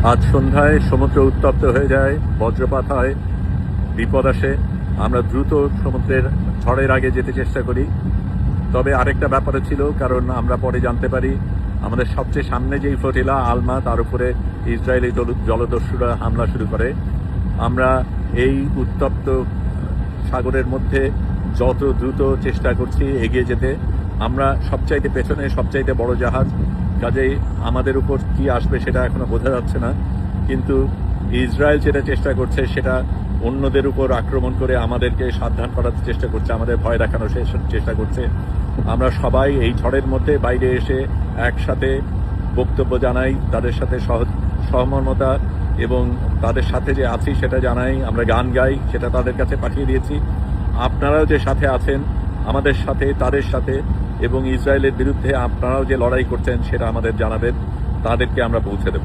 আজ সন্ধ্যায় সমুদ্র উত্তপ্ত হয়ে যায়, বজ্রপাত হয়, বিপদ আসে। আমরা দ্রুত সমুদ্রের ঝড়ের আগে যেতে চেষ্টা করি। তবে আরেকটা ব্যাপারে ছিল, কারণ আমরা পরে জানতে পারি আমাদের সবচেয়ে সামনে যেই ফ্লোটিলা আলমা, তার উপরে ইসরায়েলি জলদস্যুরা হামলা শুরু করে। আমরা এই উত্তপ্ত সাগরের মধ্যে যত দ্রুত চেষ্টা করছি এগিয়ে যেতে। আমরা সবচাইতে পেছনে, সবচাইতে বড় জাহাজ, কাজেই আমাদের উপর কি আসবে সেটা এখনো বোঝা যাচ্ছে না। কিন্তু ইসরায়েল যেটা চেষ্টা করছে সেটা অন্যদের উপর আক্রমণ করে আমাদেরকে সাবধান করার চেষ্টা করছে, আমাদের ভয় দেখানোর চেষ্টা করছে। আমরা সবাই এই ঝড়ের মধ্যে বাইরে এসে একসাথে বক্তব্য জানাই, তাদের সাথে সহমর্মতা এবং তাদের সাথে যে আছি সেটা জানাই। আমরা গান গাই, সেটা তাদের কাছে পাঠিয়ে দিয়েছি। আপনারাও যে সাথে আছেন আমাদের সাথে, তাদের সাথে, এবং ইসরায়েলের বিরুদ্ধে আপনারাও যে লড়াই করছেন সেটা আমাদের জানাবেন, তাদেরকে আমরা পৌঁছে দেব।